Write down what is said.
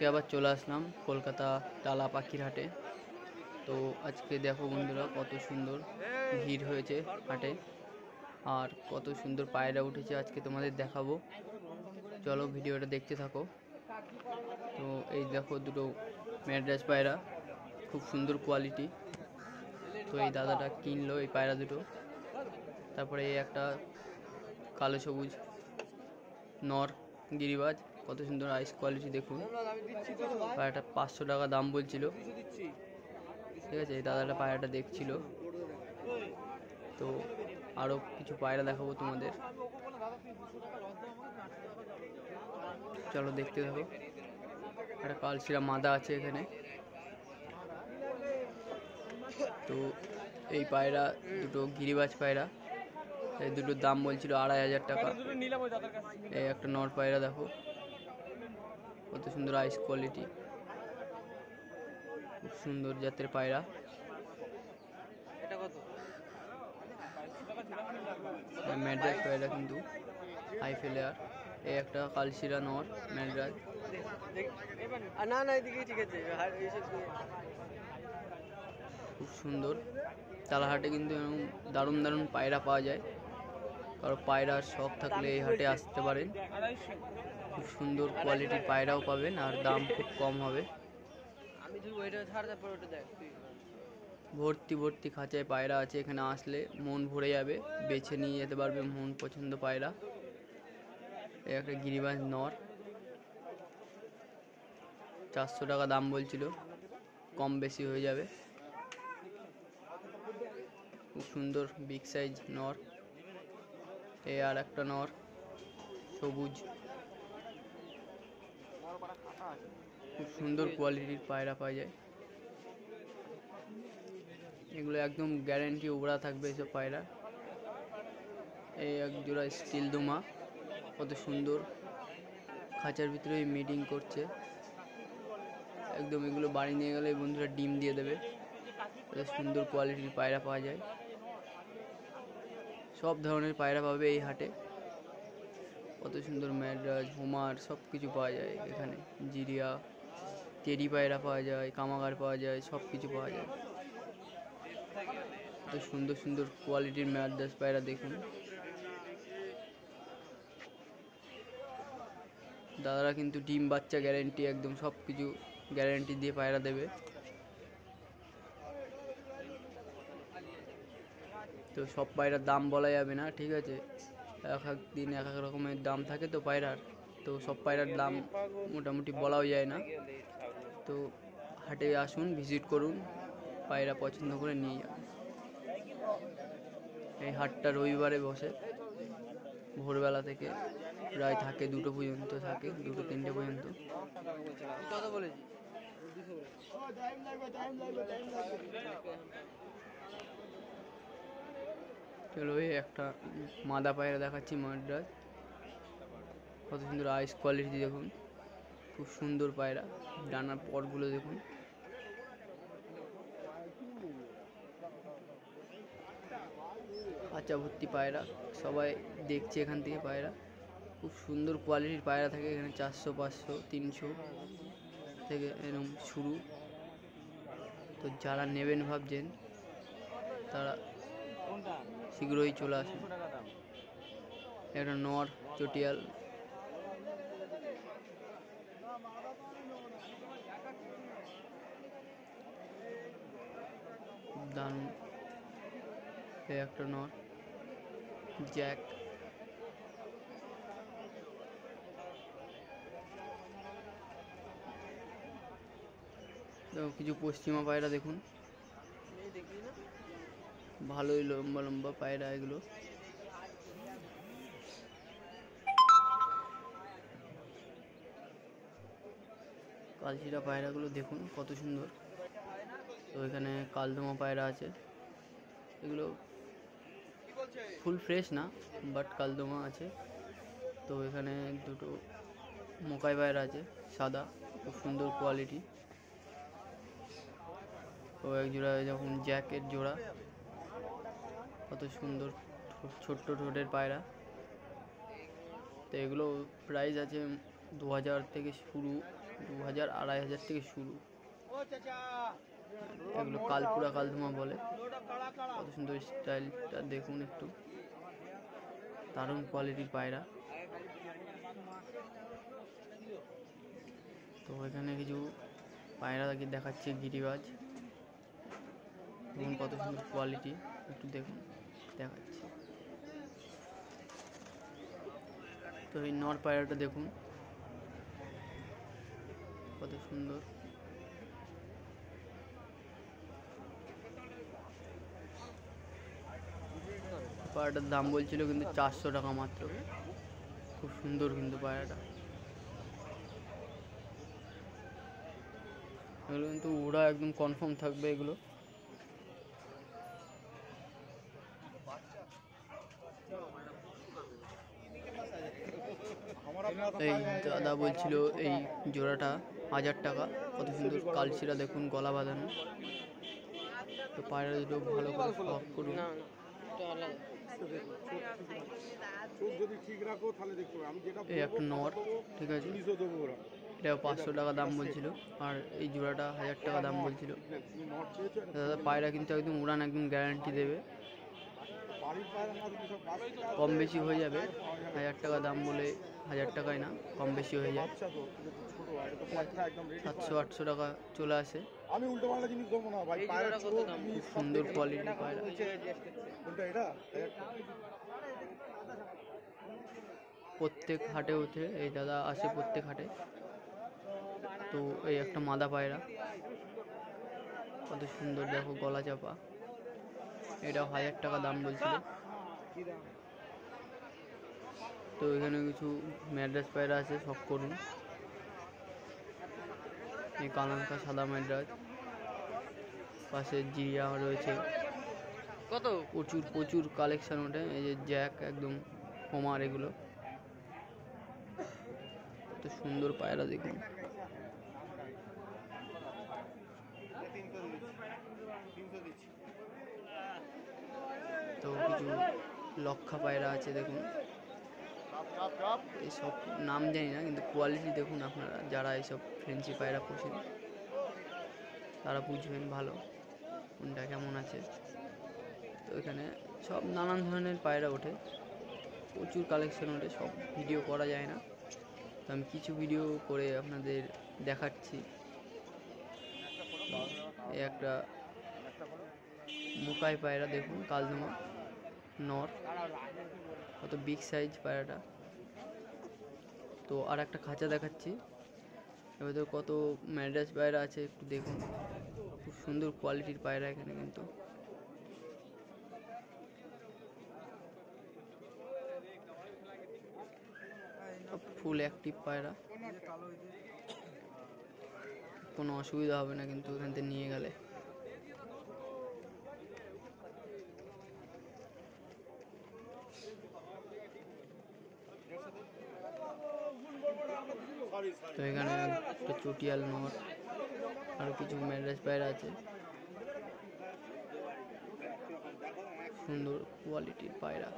আবার চলে আসলাম কলকাতা টালা পাখির হাটে। তো আজকে দেখো বন্ধুরা কত সুন্দর ভিড় হয়েছে হাটে, আর কত সুন্দর পায়রা উঠেছে আজকে তোমাদের দেখাবো। চলো ভিডিওটা দেখতে থাকো। তো এই দেখো দুটো ম্যাড্রাস পায়রা, খুব সুন্দর কোয়ালিটি। তো এই দাদাটা কিনলো এই পায়রা দুটো। তারপরে এই একটা কালো সবুজ নর গিরিবাজ, কত সুন্দর আইস কোয়ালিটি দেখুন। পায়রাটা 500 টাকা দাম বলছিল, ঠিক আছে। এই দাদাটা পায়রাটা দেখছিল। তো আরও কিছু পায়রা দেখাবো তোমাদের, চলো দেখতে থাকো। একটা কালশিরা মাদা আছে এখানে। তো এই পায়রা দুটো গিরিবাজ পায়রা, এই দুটোর দাম বলছিল 2500 টাকা। এই একটা নর পায়রা দেখো, কত সুন্দর আইস কোয়ালিটি, খুব সুন্দর জাতের পায়রা। ম্যাড্রাস পায়রা কিন্তু হাই ফেলেয়ার। এই একটা কালশিরা নর ম্যাড্রাস, খুব সুন্দর। তালাহাটে কিন্তু দারুণ দারুণ পায়রা পাওয়া যায়, কারো পায়রার শখ থাকলে এই হাটে আসতে পারেন। খুব সুন্দর কোয়ালিটির পায়রাও পাবেন, আর দাম খুব কম হবে। ভর্তি ভর্তি খাঁচায় পায়রা আছে, এখানে আসলে মন ভরে যাবে, বেছে নিয়ে যেতে পারবে মন পছন্দ পায়রা। এই একটা গিরিবাজ নর, 400 টাকা দাম বলছিল, কম বেশি হয়ে যাবে। খুব সুন্দর বিগ সাইজ নর। এই আর একটা নর সবুজ, খুব সুন্দর কোয়ালিটির পায়রা পাওয়া যায়। এগুলো একদম গ্যারেন্টি উড়া থাকবে এসব পায়রা। এই এক জোড়া স্টিল দুমা, কত সুন্দর খাঁচার ভিতরে মিটিং করছে একদম। এগুলো বাড়ি নিয়ে গেলে বন্ধুরা ডিম দিয়ে দেবে। কত সুন্দর কোয়ালিটির পায়রা পাওয়া যায়, সব ধরনের পায়রা পাবে এই হাটে। কত সুন্দর ম্যাড্রাস হোমার সব কিছু পাওয়া যায় এখানে। জিরিয়া টেডি পায়রা পাওয়া যায়, কামাগার পাওয়া যায়, সব কিছু পাওয়া যায়। কত সুন্দর সুন্দর কোয়ালিটির ম্যাড্রাস পায়রা দেখুন। দাদারা কিন্তু ডিম বাচ্চা গ্যারেন্টি, একদম সব কিছু গ্যারেন্টি দিয়ে পায়রা দেবে। তো সব পায়রার দাম বলা যাবে না, ঠিক আছে। এক এক দিন এক এক রকমের দাম থাকে তো পায়রার, তো সব পায়রার দাম মোটামুটি বলাও যায় না। তো হাটে আসুন, ভিজিট করুন, পায়রা পছন্দ করে নিয়ে যান। এই হাটটা রবিবারে বসে, ভোরবেলা থেকে প্রায় থাকে 2টো পর্যন্ত, থাকে 2-3টে পর্যন্ত। চলো এই একটা মাদা পায়রা দেখাচ্ছি ম্যাড্রাস, কত সুন্দর আইস কোয়ালিটি দেখুন, খুব সুন্দর পায়রা। ডানার পরগুলো দেখুন। খাঁচা ভর্তি পায়রা, সবাই দেখছে এখান থেকে পায়রা। খুব সুন্দর কোয়ালিটির পায়রা থাকে এখানে, 400, 500, 300 থেকে এরকম শুরু। তো যারা নেবেন ভাবছেন তারা শীঘ্রই চলে আসুন। একটা নর চটিয়াল, দারুণ। এই একটা নর জ্যাক, কিছু পশ্চিমা পায়রা দেখুন, ভালোই লম্বা লম্বা পায়রা এগুলো। কালশিরা পায়রাগুলো দেখুন কত সুন্দর। তো এখানে কালদমা পায়রা আছে, এগুলো ফুল ফ্রেশ না, বাট কালদমা আছে। তো এখানে দুটো মোকাই পায়রা আছে সাদা, খুব সুন্দর কোয়ালিটি। তো এক জোড়া যখন জ্যাকের জোড়া, কত সুন্দর ছোট্ট ঠোঁটের পায়রা। তো এগুলো প্রাইস আছে 2000 থেকে শুরু, 2000-2500 থেকে শুরু। এগুলো কালপুরা কালধুমা বলে। কত সুন্দর স্টাইলটা দেখুন একটু, দারুণ কোয়ালিটির পায়রা। তো এখানে কিছু পায়রা দেখাচ্ছে গিরিবাজ, দেখুন কত সুন্দর কোয়ালিটি, একটু দেখুন দেখাচ্ছি। তো এই নর পায়রাটা দেখুন কত সুন্দর। পায়রাটার দাম বলছিল কিন্তু 400 টাকা মাত্র। খুব সুন্দর কিন্তু পায়রাটা। এগুলো কিন্তু ওরা একদম কনফার্ম থাকবে এগুলো। এই দাদা বলছিল এই জোড়াটা 1000 টাকা। কত সুন্দর কালচিরা দেখুন, গলা বাঁধানো। তো পায়রা দুটো ভালো করে শখ করুন। এই একটা নর, ঠিক আছে, এটা 500 টাকা দাম বলছিল, আর এই জোড়াটা 1000 টাকা দাম বলছিল। দাদা পায়রা কিন্তু একদম উড়ান একদম গ্যারান্টি দেবে, কম বেশি হয়ে যাবে। 1000 টাকা দাম বলে 1000 টাকায় না, কম বেশি হয়ে যায়। 700-800 টাকা চলে আসে। আমি উল্টো পাল্টা জিনিস দেবো না ভাই। খুব সুন্দর কোয়ালিটির পায়রা। প্রত্যেক হাটে ওঠে এই দাদা, আসে প্রত্যেক হাটে। তো এই একটা মাদা পায়রা, কত সুন্দর দেখো, গলা চাপা। এটাও 1000 টাকা দাম বলছিল। তো এখানে কিছু ম্যাড্রাস পায়রা আছে, শখ করুন। এই কালাঙ্কা সাদা ম্যাড্রাস, পাশে জিরিয়া রয়েছে। কত প্রচুর প্রচুর কালেকশন ওঠে। এই যে জ্যাক, একদম হোমার, এগুলো কত সুন্দর পায়রা দেখুন। তো কিছু লক্ষা পায়রা আছে দেখুন। এইসব নাম জানি না, কিন্তু কোয়ালিটি দেখুন আপনারা, যারা এইসব ফ্রেঞ্চি পায়রা পোষেন তারা বুঝবেন ভালো কোনটা কেমন আছে। তো এখানে সব নানান ধরনের পায়রা ওঠে, প্রচুর কালেকশন ওঠে, সব ভিডিও করা যায় না। তো আমি কিছু ভিডিও করে আপনাদের দেখাচ্ছি। এই একটা মুকাই পায়রা দেখুন, কালদমা নর, কত বিগ সাইজ পায়রাটা। তো আর একটা খাঁচা দেখাচ্ছি, এবার তো কত ম্যাড্রাস পায়রা আছে, একটু দেখুন। খুব সুন্দর কোয়ালিটির পায়রা এখানে কিন্তু। ফুল অ্যাক্টিভ পায়রা, কোনো অসুবিধা হবে না কিন্তু এখান থেকে নিয়ে গেলে। তো এখানে একটা চটিয়াল নর, আর কিছু ম্যাড্রাস পায়রা আছে, সুন্দর কোয়ালিটির পায়রা।